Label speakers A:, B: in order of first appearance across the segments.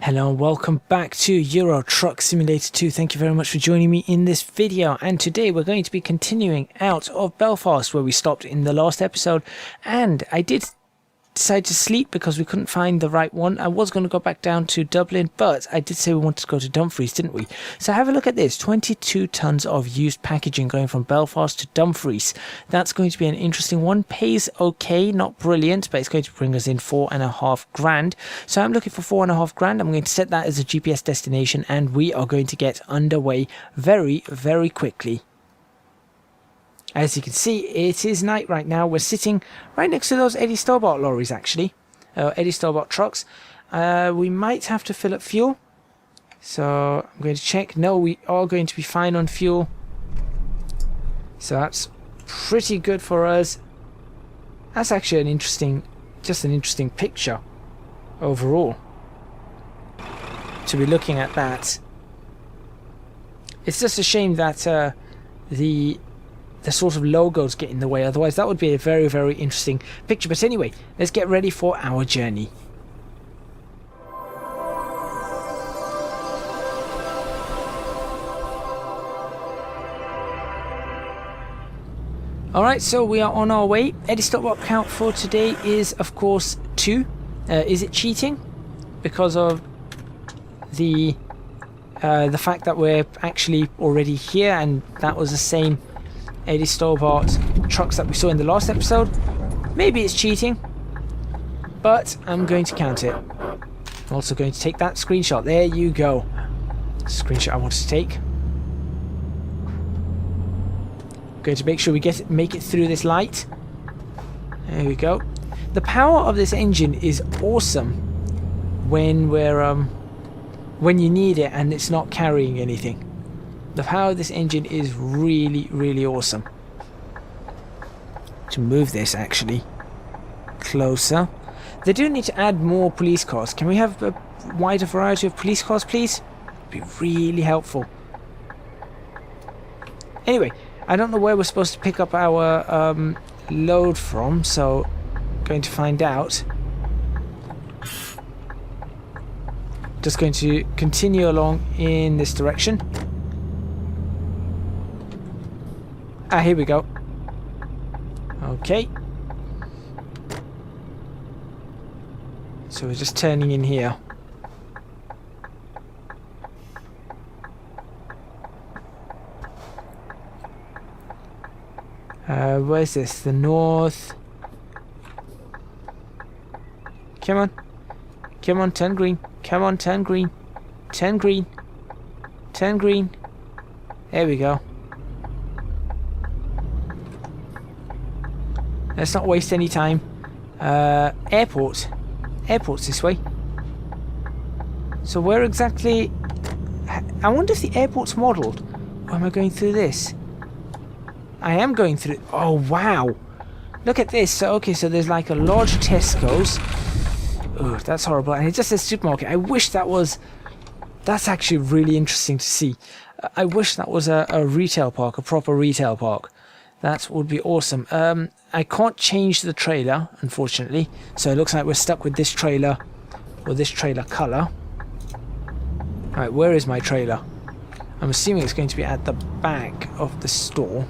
A: Hello and welcome back to Euro Truck Simulator 2. Thank you very much for joining me in this video, and today we're going to be continuing out of Belfast where we stopped in the last episode. And I did decide to sleep because we couldn't find the right one. I was going to go back down to Dublin, but I did say we wanted to go to Dumfries, didn't we? So have a look at this, 22 tons of used packaging going from Belfast to Dumfries. That's going to be an interesting one. Pays okay, not brilliant, but it's going to bring us in £4,500. So I'm looking for £4,500. I'm going to set that as a GPS destination, and we are going to get underway very, very quickly. As you can see, it is night right now. We're sitting right next to those Eddie Stobart lorries, actually. Eddie Stobart trucks. We might have to fill up fuel. So I'm going to check. No, we are going to be fine on fuel. So that's pretty good for us. That's actually an interesting picture overall to be looking at that. It's just a shame that the sort of logos get in the way, otherwise that would be a very, very interesting picture. But anyway, let's get ready for our journey. Alright, so we are on our way. Eddie Stobart count for today is, of course, 2. Is it cheating? Because of the fact that we're actually already here, and that was the same Eddie Stobart trucks that we saw in the last episode. Maybe it's cheating, but I'm going to count it. I'm also going to take that screenshot. There you go. Screenshot I wanted to take. Going to make sure we make it through this light. There we go. The power of this engine is awesome when you need it and it's not carrying anything. The power of this engine is really, really awesome. To move this actually closer. They do need to add more police cars. Can we have a wider variety of police cars, please? It'd be really helpful. Anyway, I don't know where we're supposed to pick up our load from, so going to find out. Just going to continue along in this direction. Ah, here we go. Okay. So we're just turning in here. Where's this? The north. Come on. Come on, turn green. Come on, turn green. Turn green. Turn green. There we go. Let's not waste any time. Airport. Airport's this way. So where exactly... I wonder if the airport's modelled. Or am I going through this? I am going through... Oh, wow. Look at this. So, okay, so there's like a large Tesco's. Oh, that's horrible. And it just says supermarket. I wish that was... That's actually really interesting to see. I wish that was a retail park, a proper retail park. That would be awesome. I can't change the trailer, unfortunately. So it looks like we're stuck with this trailer, or this trailer colour. Alright, where is my trailer? I'm assuming it's going to be at the back of the store.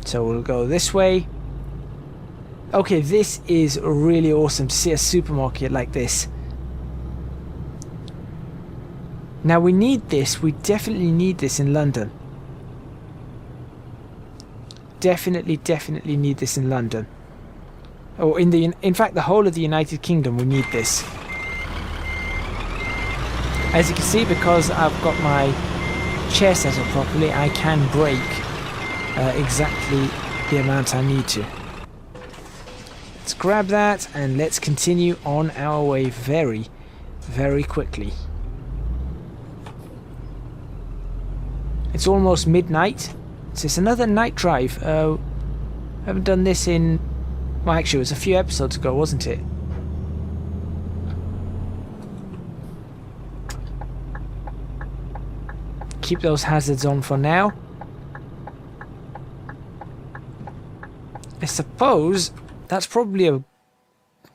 A: So we'll go this way. Okay, this is really awesome to see a supermarket like this. Now we need this, we definitely need this in London. Definitely need this in London. Or in fact the whole of the United Kingdom we need this. As you can see, because I've got my chair set up properly, I can brake exactly the amount I need to. Let's grab that and let's continue on our way very, very quickly. It's almost midnight, so it's another night drive. I haven't done this in... Well, actually, it was a few episodes ago, wasn't it? Keep those hazards on for now. I suppose That's probably a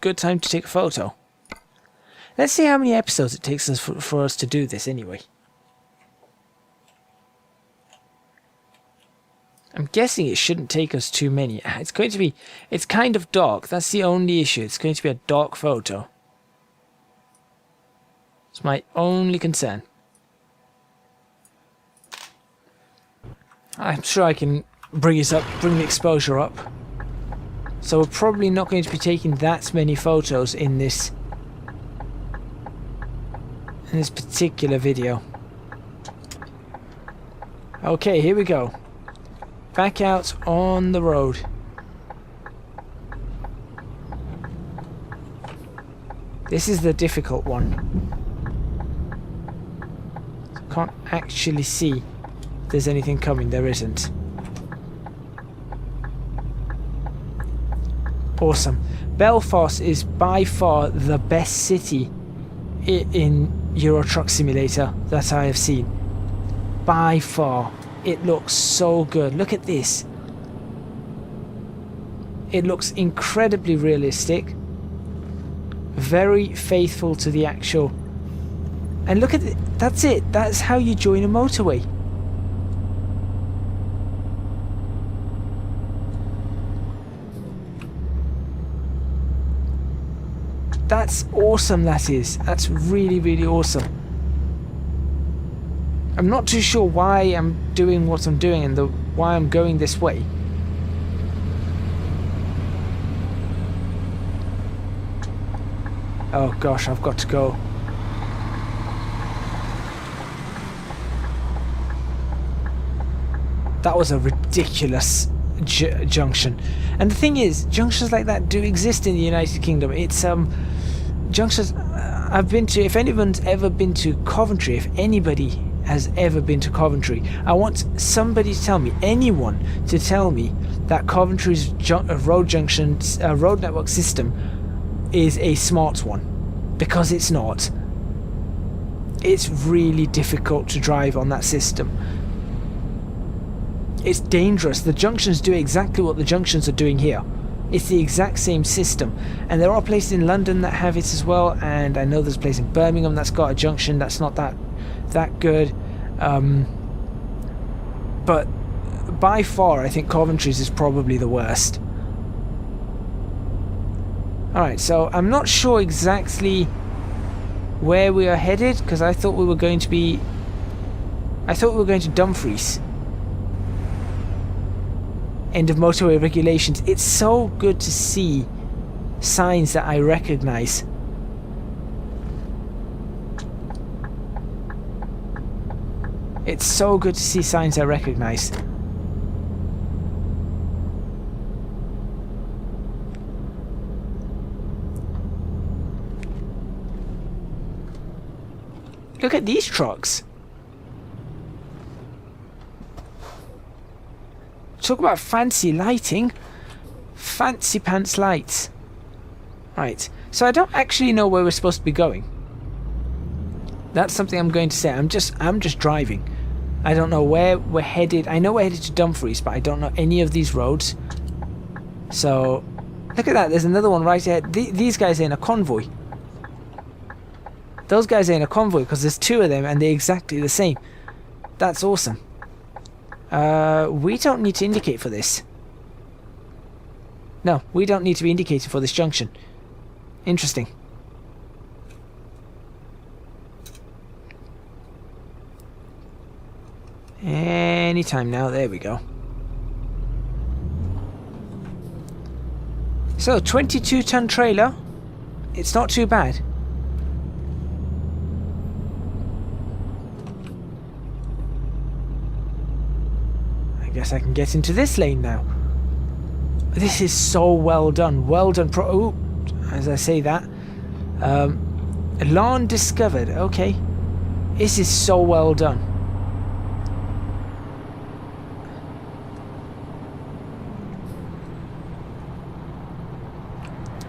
A: good time to take a photo. Let's see how many episodes it takes us for us to do this anyway. I'm guessing it shouldn't take us too many. It's going to be... It's kind of dark. That's the only issue. It's going to be a dark photo. It's my only concern. I'm sure I can bring it up, bring the exposure up. So we're probably not going to be taking that many photos in this particular video. Okay, here we go. Back out on the road. This is the difficult one. Can't actually see if there's anything coming. There isn't. Awesome. Belfast is by far the best city in Euro Truck Simulator that I have seen. By far. It looks so good. Look at this. It looks incredibly realistic. Very faithful to the actual. And look at it. That's it. That's how you join a motorway. That's awesome, that is. That's really, really awesome. I'm not too sure why I'm doing what I'm doing and why I'm going this way. Oh gosh, I've got to go. That was a ridiculous junction. And the thing is, junctions like that do exist in the United Kingdom. It's junctions I've been to. If anyone's ever been to Coventry, if anybody has ever been to Coventry, I want somebody to tell me, anyone to tell me that Coventry's road network system is a smart one, because it's not. It's really difficult to drive on that system. It's dangerous. The junctions do exactly what the junctions are doing here. It's the exact same system, and there are places in London that have it as well, and I know there's a place in Birmingham that's got a junction that's not that good, but by far I think Coventry's is probably the worst. Alright, so I'm not sure exactly where we are headed, because I thought we were going to Dumfries. End of motorway regulations. It's so good to see signs that I recognize. It's so good to see signs I recognize. Look at these trucks. Talk about fancy lighting. Fancy pants lights. Right, so I don't actually know where we're supposed to be going. That's something I'm going to say. I'm just driving. I don't know where we're headed. I know we're headed to Dumfries, but I don't know any of these roads. So, look at that. There's another one right ahead. These guys are in a convoy. Those guys are in a convoy because there's two of them and they're exactly the same. That's awesome. We don't need to indicate for this. No, we don't need to be indicated for this junction. Interesting. Anytime now, there we go. So, 22-ton trailer. It's not too bad. I guess I can get into this lane now. This is so well done. Well done. Ooh, as I say that. Lawn discovered. Okay. This is so well done.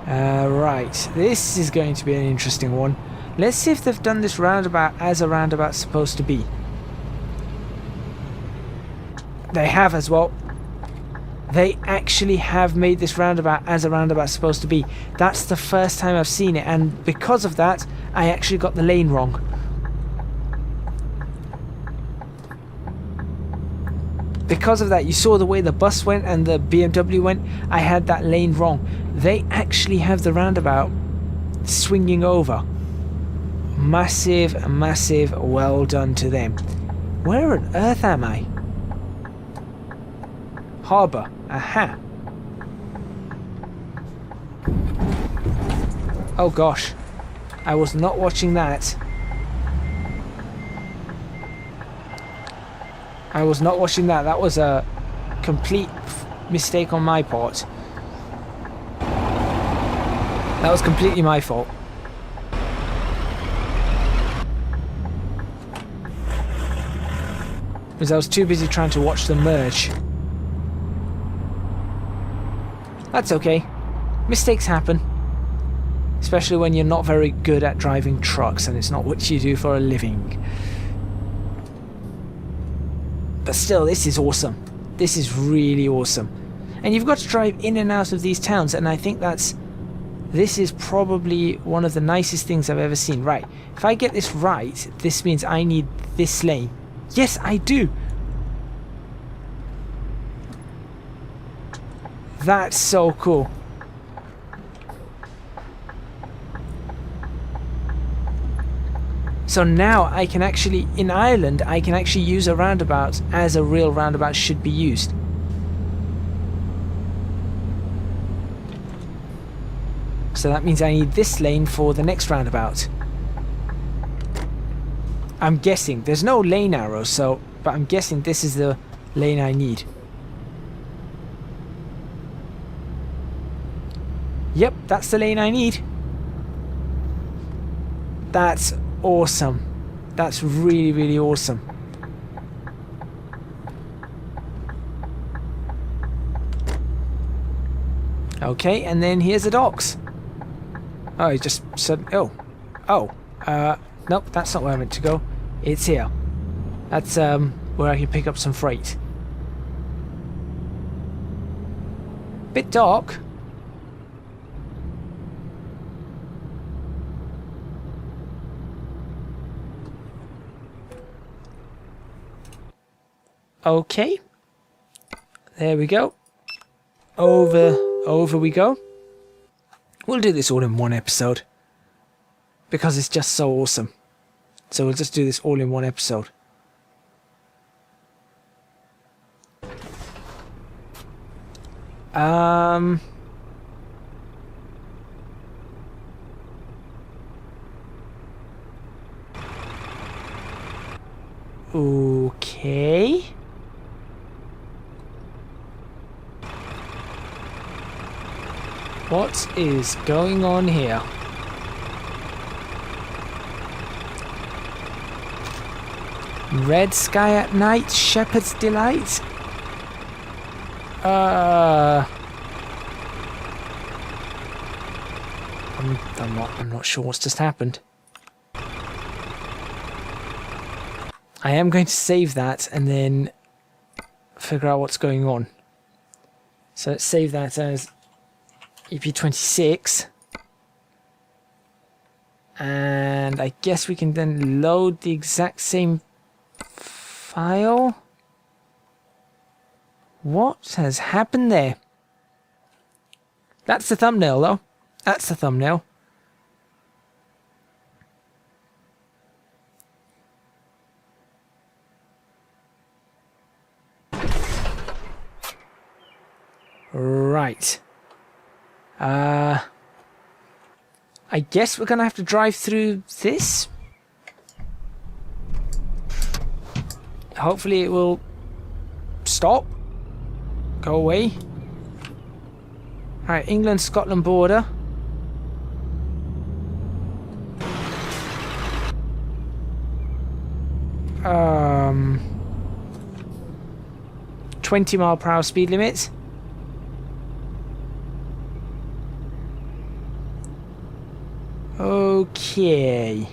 A: Right. This is going to be an interesting one. Let's see if they've done this roundabout as a roundabout's supposed to be. They have as well. They actually have made this roundabout as a roundabout's supposed to be. That's the first time I've seen it, and because of that, I actually got the lane wrong. Because of that, you saw the way the bus went and the BMW went. I had that lane wrong. They actually have the roundabout swinging over. Massive, massive well done to them. Where on earth am I? Harbour. Aha. Oh gosh. I was not watching that. I was not watching that. That was a complete mistake on my part. That was completely my fault. Because I was too busy trying to watch them merge. That's okay. Mistakes happen. Especially when you're not very good at driving trucks and it's not what you do for a living. But still, this is awesome. This is really awesome. And you've got to drive in and out of these towns, and I think this is probably one of the nicest things I've ever seen. Right, if I get this right, this means I need this lane. Yes, I do. That's so cool. So now I can actually, in Ireland, I can actually use a roundabout as a real roundabout should be used. So that means I need this lane for the next roundabout. I'm guessing. There's no lane arrows, so, but I'm guessing this is the lane I need. Yep, that's the lane I need. That's awesome. That's really, really awesome. Okay, and then here's the docks. Oh, he just said, nope, that's not where I meant to go. It's here. That's where I can pick up some freight. Bit dark. Okay, there we go. Over we go. We'll do this all in one episode because it's just so awesome. So we'll just do this all in one episode. Okay. What is going on here? Red sky at night, shepherd's delight. I'm not sure what's just happened. I am going to save that and then figure out what's going on. So let's save that as EP26, and I guess we can then load the exact same file. What has happened there? That's the thumbnail though. That's the thumbnail. Right. I guess we're gonna have to drive through this. Hopefully it will stop. Go away. Alright, England-Scotland border. Um, 20 mph speed limit. Okay.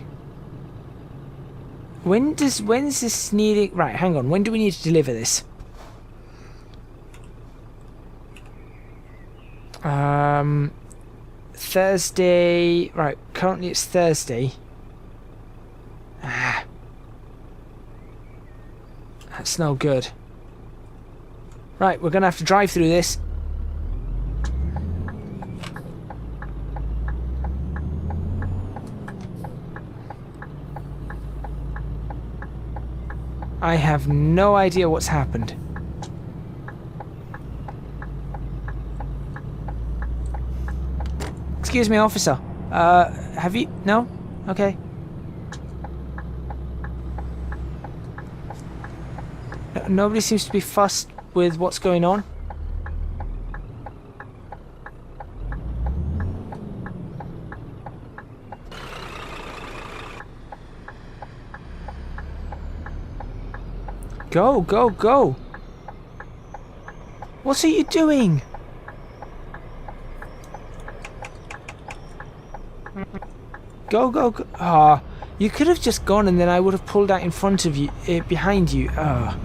A: When is this needing? Right, hang on. When do we need to deliver this? Thursday. Right, currently it's Thursday. Ah. That's no good. Right, we're gonna have to drive through this. I have no idea what's happened. Excuse me, officer. Have you... No? Okay. Nobody seems to be fussed with what's going on. Go, go, go! What are you doing? Go, go, go. Ah, you could have just gone and then I would have pulled out in front of you, behind you. Ah.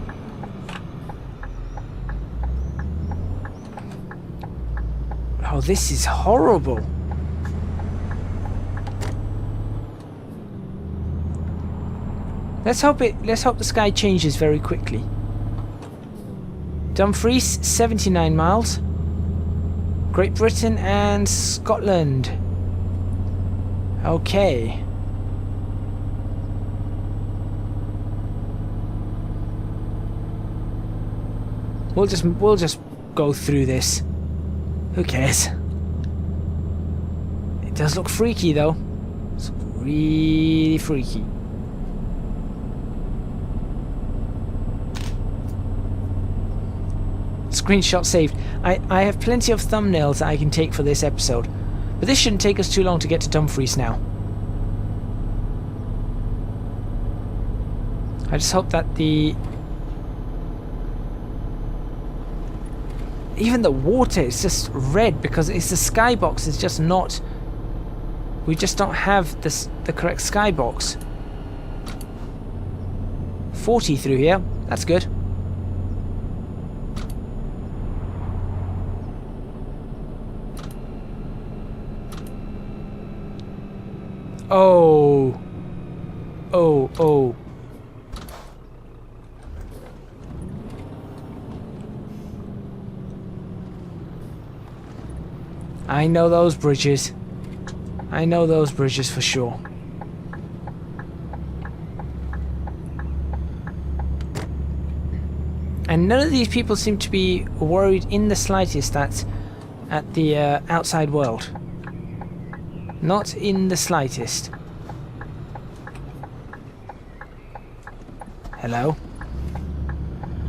A: Oh, this is horrible. Let's hope the sky changes very quickly. Dumfries, 79 miles. Great Britain and Scotland. Okay. We'll just go through this. Who cares? It does look freaky though. It's really freaky. Screenshot saved. I have plenty of thumbnails that I can take for this episode. But this shouldn't take us too long to get to Dumfries now. I just hope that even the water is just red because it's the skybox is just not... We just don't have the correct skybox. 40 through here. That's good. Oh. Oh, oh. I know those bridges. I know those bridges for sure. And none of these people seem to be worried in the slightest at the outside world. Not in the slightest. Hello?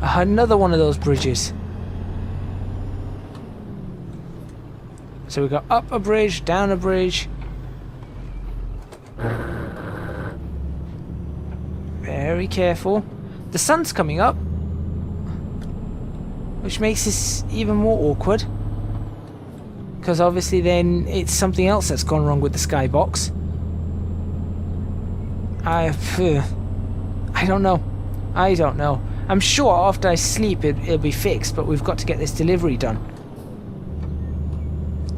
A: Another one of those bridges. So we got up a bridge, down a bridge. Very careful. The sun's coming up, which makes this even more awkward. Because obviously then it's something else that's gone wrong with the skybox. I don't know. I don't know. I'm sure after I sleep it'll be fixed, but we've got to get this delivery done.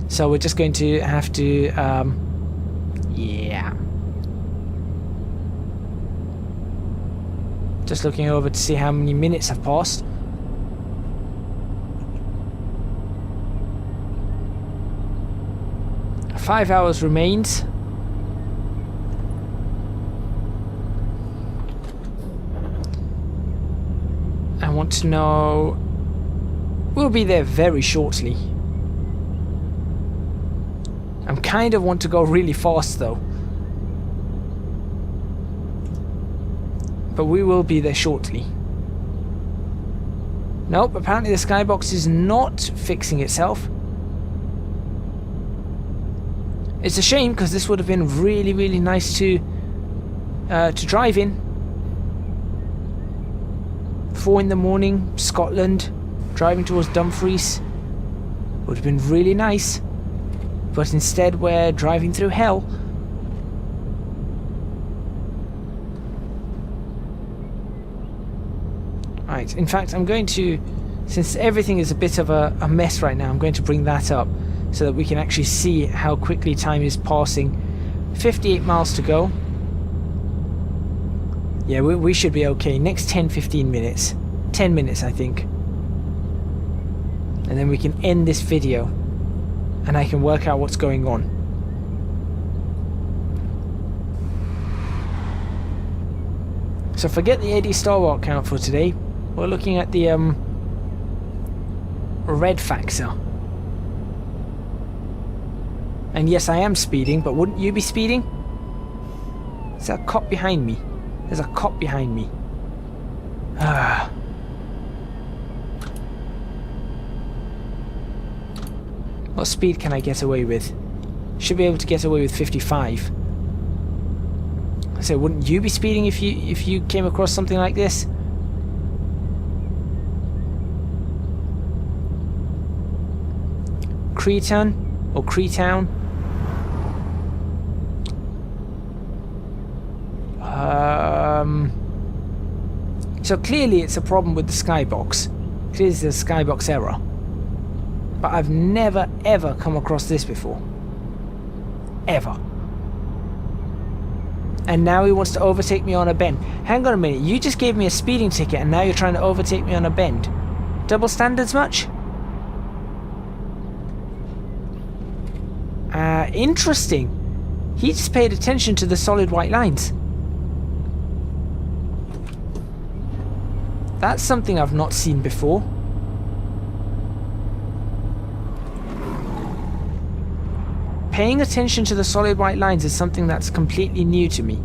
A: So we're just going to have to, yeah. Just looking over to see how many minutes have passed. Five hours remains. I want to know... We'll be there very shortly. I kind of want to go really fast though. But we will be there shortly. Nope, apparently the skybox is not fixing itself. It's a shame because this would have been really, really nice to drive in. 4 in the morning, Scotland, driving towards Dumfries. Would have been really nice. But instead we're driving through hell. Right, in fact I'm going to, since everything is a bit of a mess right now, I'm going to bring that up. so that we can actually see how quickly time is passing. 58 miles to go. Yeah, we should be okay. Next 10-15 minutes. 10 minutes, I think. And then we can end this video. And I can work out what's going on. So forget the 80 starwatt count for today. We're looking at the red factor. And yes, I am speeding, but wouldn't you be speeding? Is there a cop behind me? There's a cop behind me. Ah. What speed can I get away with? Should be able to get away with 55. So wouldn't you be speeding if you came across something like this? Cretan or Creetown? So clearly it's a problem with the skybox. Clearly it's a skybox error. But I've never ever come across this before. Ever. And now he wants to overtake me on a bend. Hang on a minute, you just gave me a speeding ticket and now you're trying to overtake me on a bend. Double standards much? Interesting. He just paid attention to the solid white lines. That's something I've not seen before. Paying attention to the solid white lines is something that's completely new to me.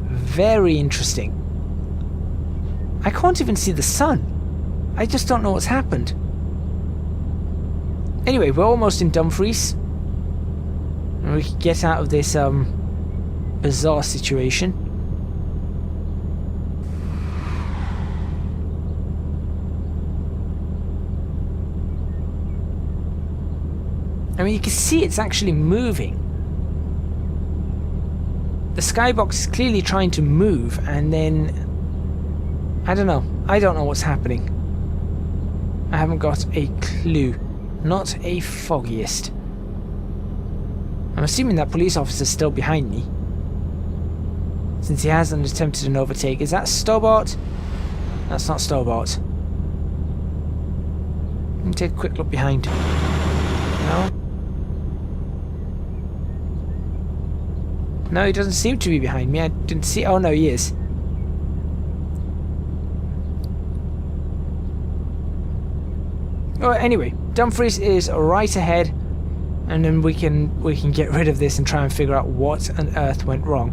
A: Very interesting. I can't even see the sun. I just don't know what's happened. Anyway, we're almost in Dumfries. And we can get out of this bizarre situation. I mean, you can see it's actually moving. The skybox is clearly trying to move, and then I don't know. I don't know what's happening. I haven't got a clue. Not a foggiest. I'm assuming that police officer's still behind me, since he hasn't attempted an overtake. Is that Stobart? That's not Stobart. Let me take a quick look behind. No? No, he doesn't seem to be behind me. I didn't see... Oh, no, he is. Oh, anyway, Dumfries is right ahead, and then we can get rid of this and try and figure out what on earth went wrong.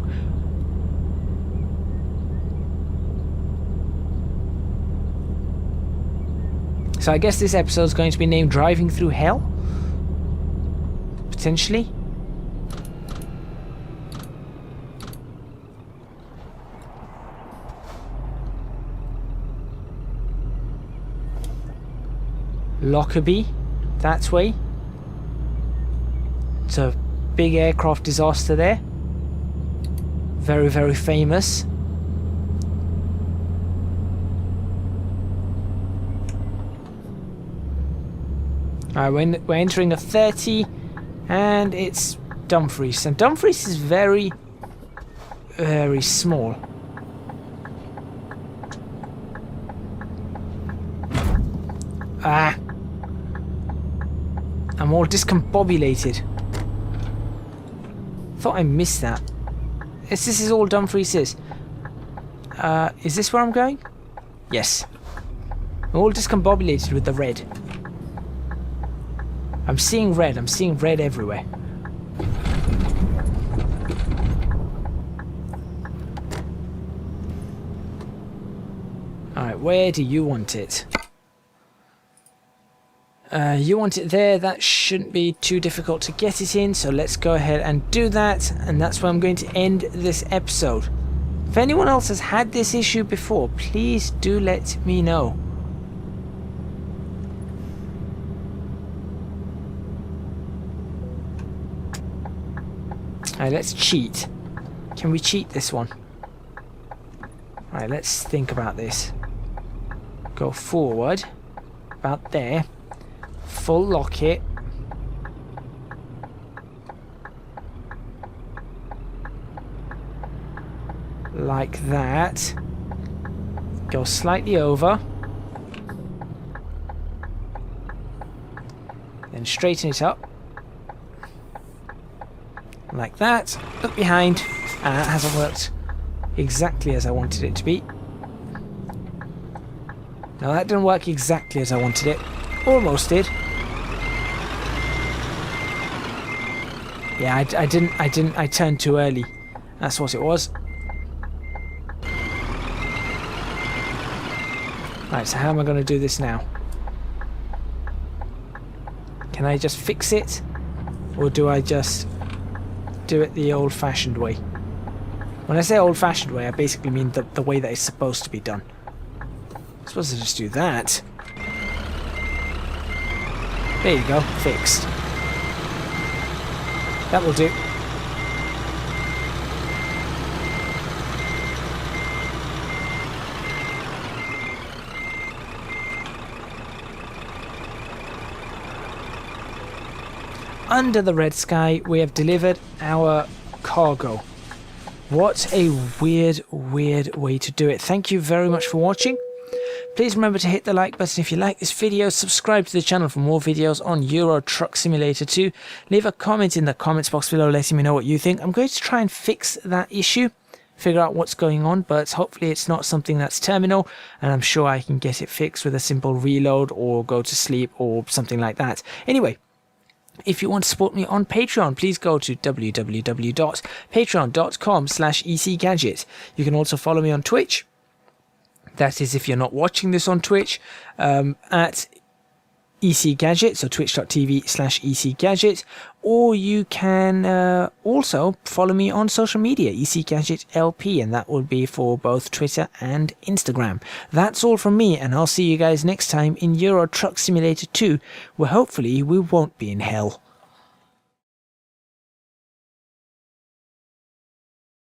A: So I guess this episode is going to be named Driving Through Hell? Potentially? Lockerbie, that way. It's a big aircraft disaster there. Very, very famous. Alright, we're entering a 30, and it's Dumfries. And Dumfries is very, very small. Ah! I'm all discombobulated. Thought I missed that. Yes, this is all Dumfries is. Is this where I'm going? Yes. I'm all discombobulated with the red. I'm seeing red. I'm seeing red everywhere. Alright, where do you want it? You want it there. That shouldn't be too difficult to get it in, so let's go ahead and do that, and that's where I'm going to end this episode. If anyone else has had this issue before, please do let me know. Alright, let's cheat. Can we cheat this one? Alright, let's think about this. go forward about there, full lock it, like that, go slightly over, then straighten it up like that, look behind, and that hasn't worked exactly as I wanted it to be. No, that didn't work exactly as I wanted it. Almost did. Yeah, I turned too early. That's what it was. Right, so how am I going to do this now? Can I just fix it? Or do I just do it the old-fashioned way? When I say old-fashioned way, I basically mean the way that it's supposed to be done. I'm supposed to just do that. There you go, fixed. That will do. Under the red sky, we have delivered our cargo. What a weird way to do it. Thank you very much for watching. Please remember to hit the like button if you like this video, subscribe to the channel for more videos on Euro Truck Simulator 2, leave a comment in the comments box below letting me know what you think. I'm going to try and fix that issue, figure out what's going on, but hopefully it's not something that's terminal, and I'm sure I can get it fixed with a simple reload or go to sleep or something like that. Anyway, if you want to support me on Patreon, please go to www.patreon.com/ecgadget. You can also follow me on Twitch. That is, if you're not watching this on Twitch, at ECGadget, so twitch.tv/ECGadget, or you can also follow me on social media, ECGadgetLP, and that will be for both Twitter and Instagram. That's all from me, and I'll see you guys next time in Euro Truck Simulator 2, where hopefully we won't be in hell.